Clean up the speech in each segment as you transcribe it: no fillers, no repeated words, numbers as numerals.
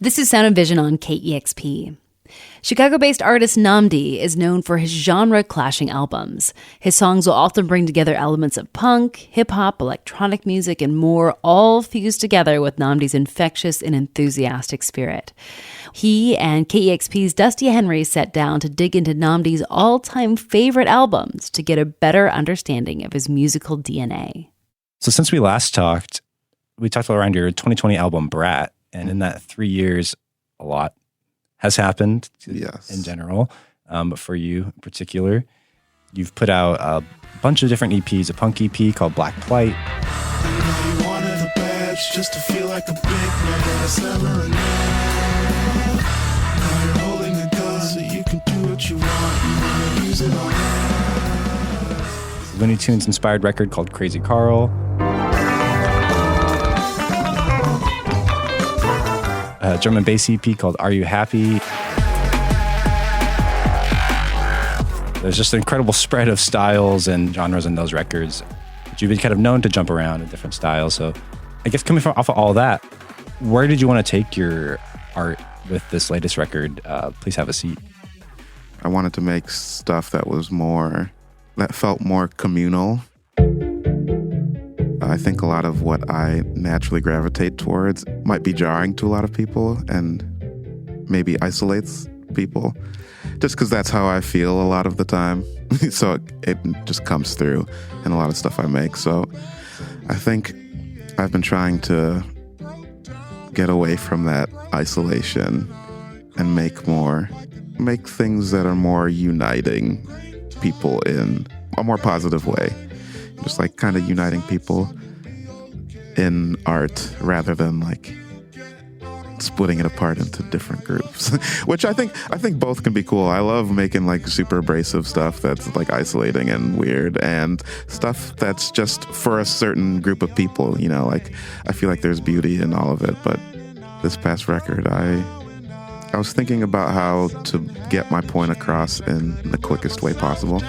This is Sound and Vision on KEXP. Chicago-based artist NNAMDI is known for his genre-clashing albums. His songs will often bring together elements of punk, hip-hop, electronic music, and more, all fused together with NNAMDI's infectious and enthusiastic spirit. He and KEXP's Dusty Henry sat down to dig into NNAMDI's all-time favorite albums to get a better understanding of his musical DNA. So since we last talked, we talked around your 2020 album, Brat, and in that 3 years, a lot has happened in general. But for you in particular, you've put out a bunch of different EPs, a punk EP called Black Plight. You wanted a badge just to feel like a big man. It's never enough. Now you're holding a gun so you can do what you want. You want to use it on Looney Tunes inspired record called Crazy Carl. A drum and bass EP called Are You Happy? There's just an incredible spread of styles and genres in those records. But you've been kind of known to jump around in different styles. So I guess coming off of all that, where did you want to take your art with this latest record? Please Have a Seat. I wanted to make stuff that felt more communal. I think a lot of what I naturally gravitate towards might be jarring to a lot of people and maybe isolates people, just because that's how I feel a lot of the time. So it just comes through in a lot of stuff I make. So I think I've been trying to get away from that isolation and make things that are more uniting people in a more positive way. Just like kind of uniting people in art rather than like splitting it apart into different groups, which I think both can be cool. I love making like super abrasive stuff that's like isolating and weird, and stuff that's just for a certain group of people, you know, like I feel like there's beauty in all of it. But this past record, I was thinking about how to get my point across in the quickest way possible.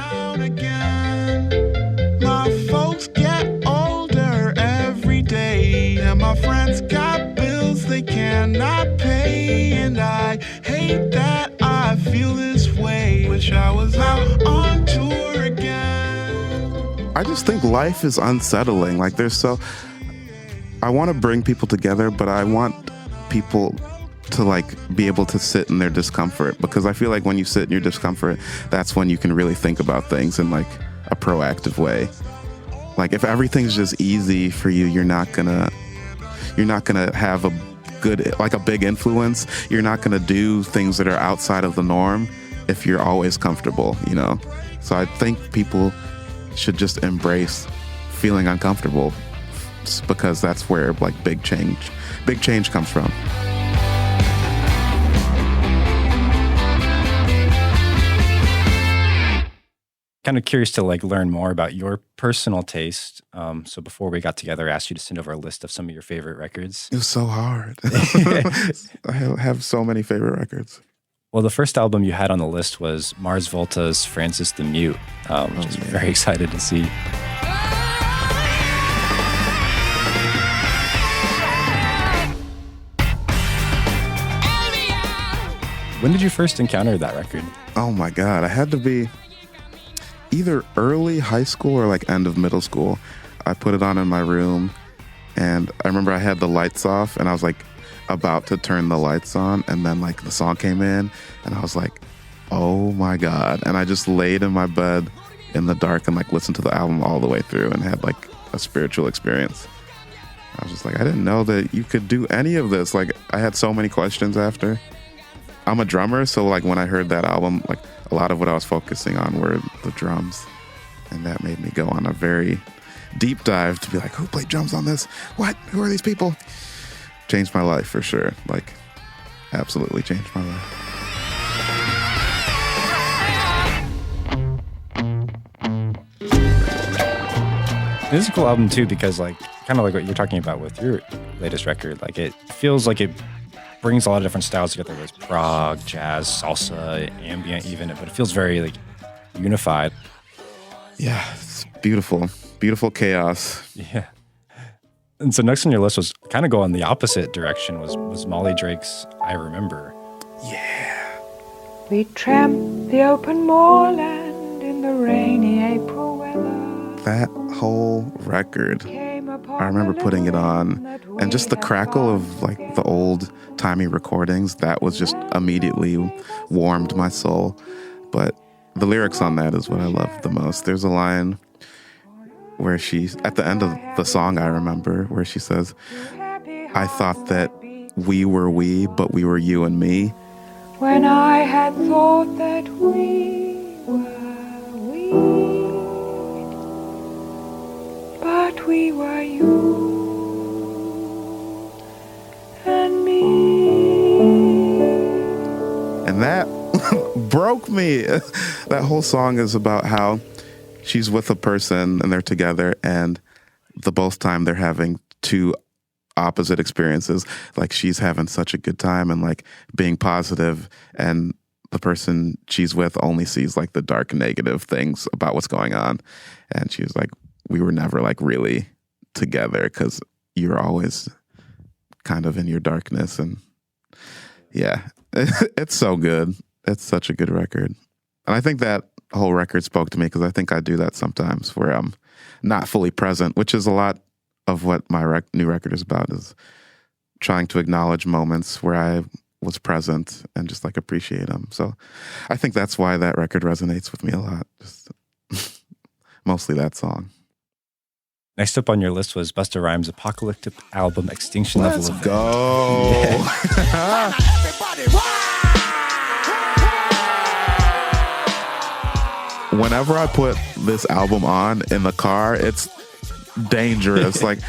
My folks get older every day, and my friends got bills they cannot pay, and I hate that I feel this way. Wish I was out on tour again. I just think life is unsettling. Like I want to bring people together, but I want people to like be able to sit in their discomfort, because I feel like when you sit in your discomfort, that's when you can really think about things in like a proactive way. Like if everything's just easy for you, you're not gonna have a big influence. You're not gonna do things that are outside of the norm if you're always comfortable, you know? So I think people should just embrace feeling uncomfortable, because that's where like big change comes from. Kind of curious to like learn more about your personal taste. So before we got together, I asked you to send over a list of some of your favorite records. It was so hard. I have so many favorite records. Well, the first album you had on the list was Mars Volta's Francis the Mute, which I'm very excited to see. When did you first encounter that record? Oh my God, I had to be either early high school or like end of middle school. I put it on in my room, and I remember I had the lights off, and I was like about to turn the lights on, and then like the song came in, and I was like, oh my God. And I just laid in my bed in the dark and like listened to the album all the way through and had like a spiritual experience. I was just like, I didn't know that you could do any of this. Like I had so many questions after. I'm a drummer, so like when I heard that album, like a lot of what I was focusing on were the drums, and that made me go on a very deep dive to be like, who played drums on this? What? Who are these people? Changed my life for sure. Like, absolutely changed my life. This is a cool album too, because like kind of like what you're talking about with your latest record, like it feels like it brings a lot of different styles together. There's prog, jazz, salsa, ambient even, but it feels very like unified. Yeah, it's beautiful. Beautiful chaos. Yeah. And so next on your list was kind of go in the opposite direction was Molly Drake's I Remember. Yeah. We tramped the open moorland in the rainy April weather. That whole record, I remember putting it on, and just the crackle of like the old timey recordings, that was just immediately warmed my soul. But the lyrics on that is what I love the most. There's a line where she's at the end of the song, I remember, where she says, I thought that we were we, but we were you and me. When I had thought that we were we, but we were you and me. And that broke me. That whole song is about how she's with a person and they're together, and the both time they're having two opposite experiences. Like she's having such a good time and like being positive, and the person she's with only sees like the dark negative things about what's going on. And she's like, we were never like really together because you're always kind of in your darkness. And yeah, it's so good. It's such a good record. And I think that whole record spoke to me because I think I do that sometimes where I'm not fully present, which is a lot of what my new record is about, is trying to acknowledge moments where I was present and just like appreciate them. So I think that's why that record resonates with me a lot. Just mostly that song. Next up on your list was Busta Rhymes' apocalyptic album Extinction Level Let's Event. go. Yeah. Whenever I put this album on in the car, it's dangerous. Like,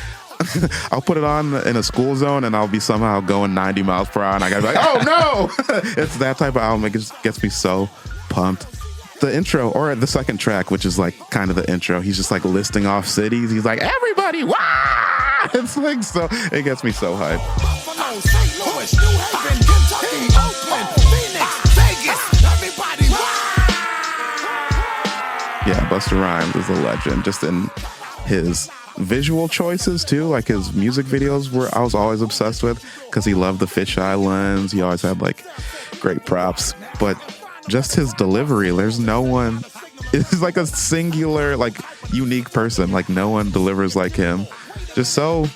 I'll put it on in a school zone and I'll be somehow going 90 miles per hour and I gotta be like, oh no! It's that type of album. It just gets me so pumped. The intro, or the second track, which is like kind of the intro, he's just like listing off cities. He's like, everybody, wah! It's like, so, it gets me so hyped. Buffalo, St. Louis, New Haven, Kentucky, Oakland, Phoenix, Vegas, everybody, Yeah, Busta Rhymes is a legend, just in his visual choices too. Like his music videos I was always obsessed with because he loved the fisheye lens. He always had like great props, but just his delivery, there's no one, it's like a singular, like unique person. Like no one delivers like him. Just so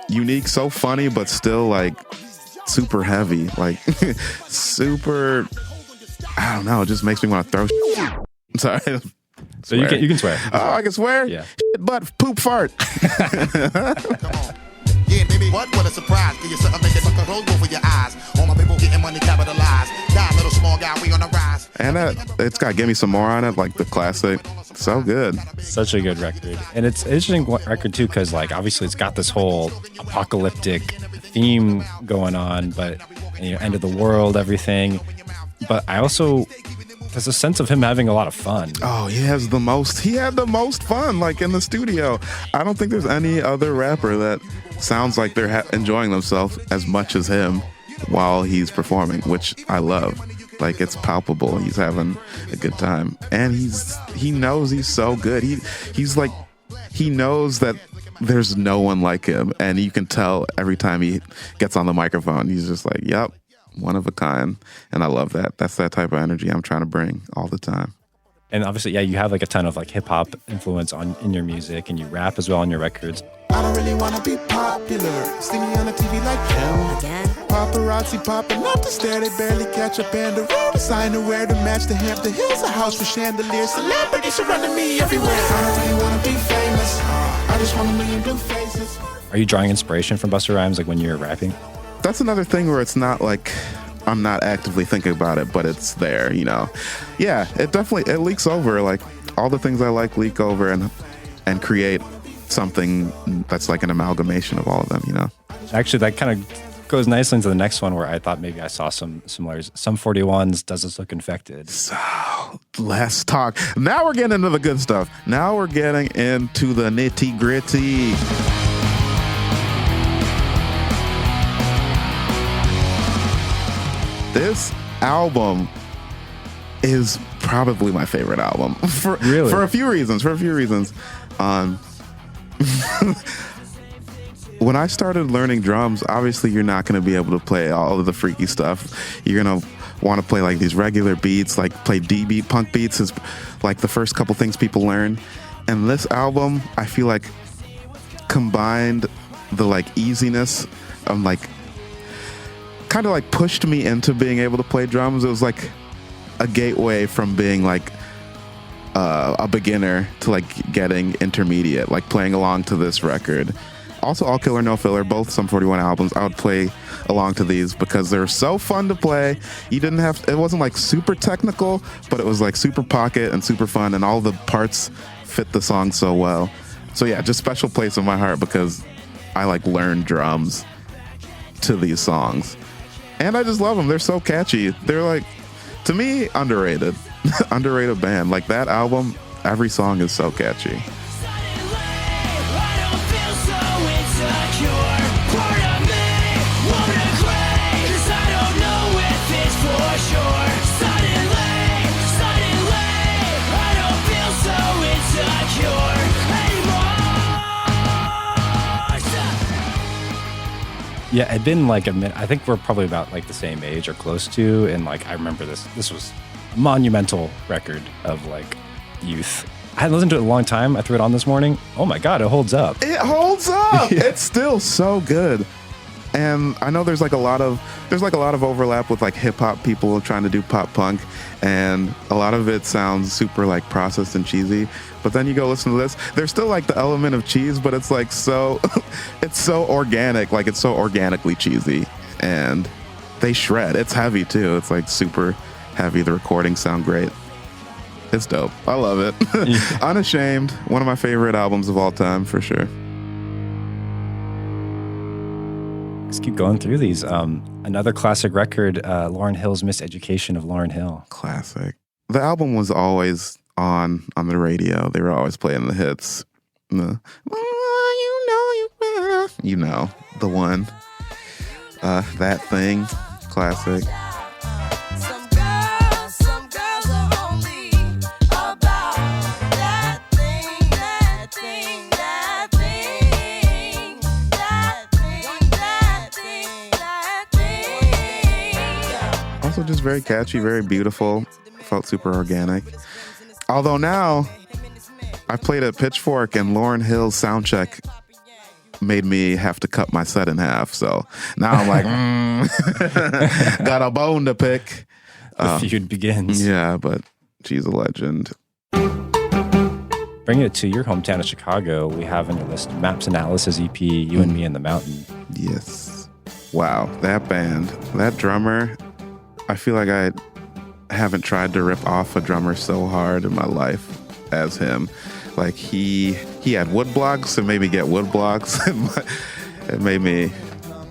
unique, so funny, but still like super heavy, like super, I don't know, it just makes me want to throw I'm sorry. So you can swear. Oh, I can swear? Yeah. Shit, butt, poop, fart. Yeah, baby, what a surprise. Give you something, make it sucker roll over your eyes. All my people getting money capitalized. Die, little small guy, we on the rise. And it's got Give Me Some More on it, like the classic. So good. Such a good record. And it's an interesting record too, because like obviously it's got this whole apocalyptic theme going on, but end of the world, everything. But I also, there's a sense of him having a lot of fun. Oh, he had the most fun, like in the studio. I don't think there's any other rapper that sounds like they're enjoying themselves as much as him while he's performing, which I love. Like, it's palpable. He's having a good time. And he knows he's so good. He's like, he knows that there's no one like him. And you can tell every time he gets on the microphone, he's just like, yep, one of a kind. And I love that. That's that type of energy I'm trying to bring all the time. And obviously, yeah, you have like a ton of like hip hop influence in your music, and you rap as well on your records. I don't really want to be popular. See me on the TV like him. Again? Paparazzi popping up the stair. They barely catch up and around. Designer wear to match the Hampton Hills. A house with chandeliers. Celebrities surrounding me everywhere. I don't really want to be famous. I just want a million blue faces. Are you drawing inspiration from Busta Rhymes like when you're rapping? That's another thing where it's not like I'm not actively thinking about it, but it's there, you know. Yeah, it leaks over. Like all the things I like leak over and create something that's like an amalgamation of all of them, you know. Actually, that kind of goes nicely into the next one where I thought maybe I saw some similarities. Sum 41's Does This Look Infected? So let's talk. Now we're getting into the good stuff. Now we're getting into the nitty gritty. This album is probably my favorite album for a few reasons. when I started learning drums, obviously you're not going to be able to play all of the freaky stuff. You're going to want to play like these regular beats, like play D-beat, punk beats is like the first couple things people learn. And this album, I feel like combined the like easiness of like kind of like pushed me into being able to play drums. It was like a gateway from being like a beginner to like getting intermediate, like playing along to this record. Also, All Killer No Filler, both Sum 41 albums, I would play along to these because they're so fun to play. You didn't have, it wasn't like super technical, but it was like super pocket and super fun, and all the parts fit the song so well. So yeah, just special place in my heart because I like learned drums to these songs. And I just love them. They're so catchy. They're like, to me, underrated. Underrated band. Like that album, every song is so catchy. Yeah, it'd been like a minute. I think we're probably about like the same age or close to. And like, I remember this was a monumental record of like youth. I hadn't listened to it in a long time. I threw it on this morning. Oh my God, it holds up. It holds up. Yeah. It's still so good. And I know there's like a lot of overlap with like hip hop people trying to do pop punk, and a lot of it sounds super like processed and cheesy. But then you go listen to this, there's still like the element of cheese, but it's like so, it's so organic, like it's so organically cheesy, and they shred. It's heavy too. It's like super heavy. The recordings sound great. It's dope. I love it. Yeah. Unashamed, one of my favorite albums of all time for sure. Let's keep going through these. Another classic record, Lauryn Hill's Miseducation of Lauryn Hill. Classic. The album was always on the radio. They were always playing the hits. You know, the one. That Thing, classic. Also just very catchy, very beautiful. Felt super organic. Although now, I played at Pitchfork and Lauryn Hill's soundcheck made me have to cut my set in half. So now I'm like, got a bone to pick. The feud begins. Yeah, but she's a legend. Bringing it to your hometown of Chicago, we have on your list Maps Analysis EP, You and Me in the Mountain. Yes. Wow, that band, that drummer, I feel like I haven't tried to rip off a drummer so hard in my life as him. Like he had wood blocks and made me get wood blocks. It made me,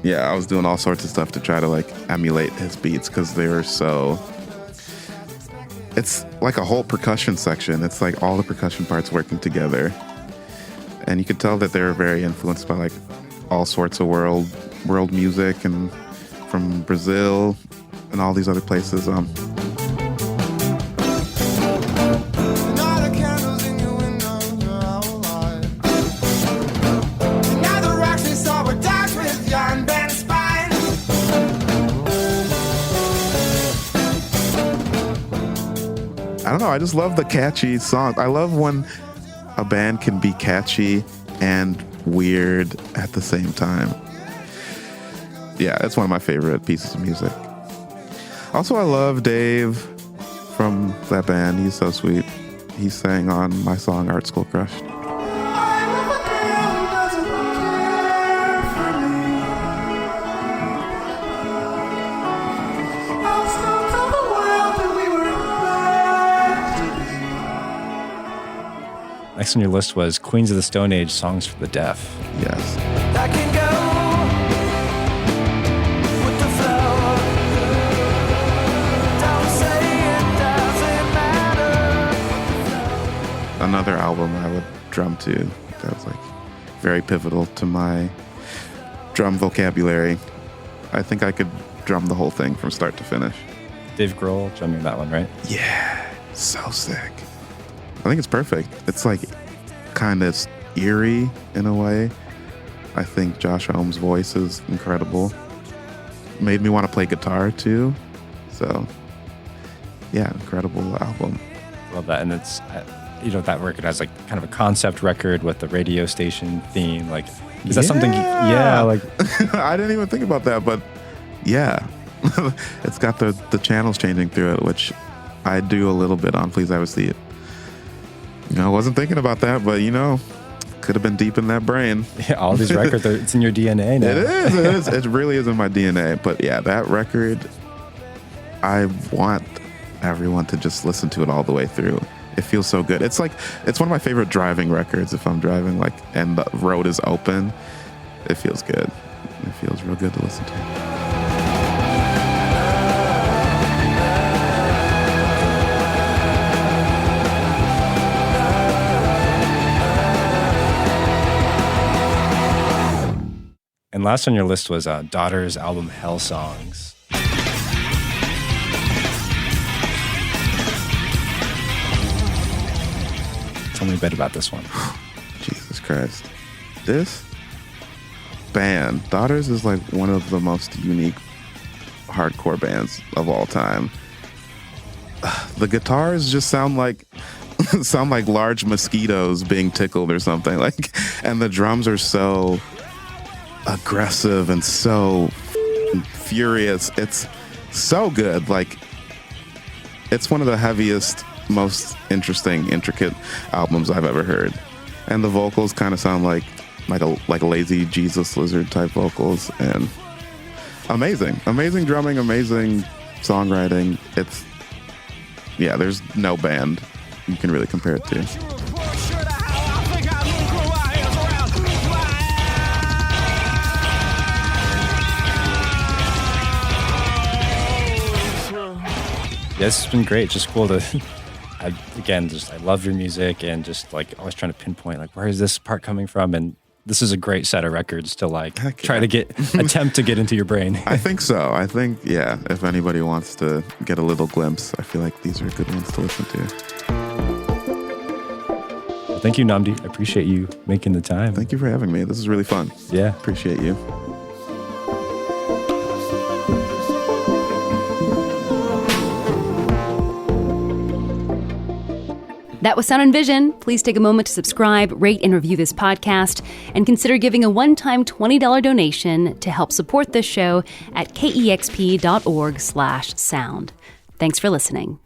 I was doing all sorts of stuff to try to like emulate his beats because they were so, it's like a whole percussion section. It's like all the percussion parts working together. And you could tell that they were very influenced by like all sorts of world music and from Brazil and all these other places. I don't know. I just love the catchy songs. I love when a band can be catchy and weird at the same time. Yeah, it's one of my favorite pieces of music. Also, I love Dave from that band. He's so sweet. He sang on my song Art School Crush. Next on your list was Queens of the Stone Age, Songs for the Deaf. Yes. I can go with the flow. Don't say it doesn't matter. Another album I would drum to. That was like very pivotal to my drum vocabulary. I think I could drum the whole thing from start to finish. Dave Grohl drumming that one, right? Yeah, so sick. I think it's perfect. It's like kind of eerie in a way. I think Josh Ohm's voice is incredible. Made me want to play guitar too. So, yeah, incredible album. Love that. And it's, that record has like kind of a concept record with the radio station theme. Like, is that something? Yeah, like I didn't even think about that, but yeah, it's got the channels changing through it, which I do a little bit on Please Have a Seat. I wasn't thinking about that, but could have been deep in that brain. Yeah, all these records, it's in your DNA now. It is. It really is in my DNA. But yeah, that record, I want everyone to just listen to it all the way through. It feels so good. It's one of my favorite driving records. If I'm driving and the road is open, it feels good. It feels real good to listen to. And last on your list was Daughter's album Hell Songs. Tell me a bit about this one. Jesus Christ. This band, Daughters, is like one of the most unique hardcore bands of all time. The guitars just sound like large mosquitoes being tickled or something. And the drums are so aggressive and so furious. It's so good. It's one of the heaviest, most interesting, intricate albums I've ever heard. And the vocals kind of sound like a lazy Jesus Lizard type vocals, and amazing drumming, amazing songwriting. There's no band you can really compare it to. This has been great. Just cool to, I love your music, and just always trying to pinpoint where is this part coming from, and this is a great set of records to try to attempt to get into your brain. I think so. I think, yeah, if anybody wants to get a little glimpse, I feel like these are good ones to listen to. Well, thank you, NNAMDI. I appreciate you making the time. Thank you for having me. This is really fun. Yeah. Appreciate you. That was Sound and Vision. Please take a moment to subscribe, rate, and review this podcast, and consider giving a one-time $20 donation to help support this show at kexp.org/sound. Thanks for listening.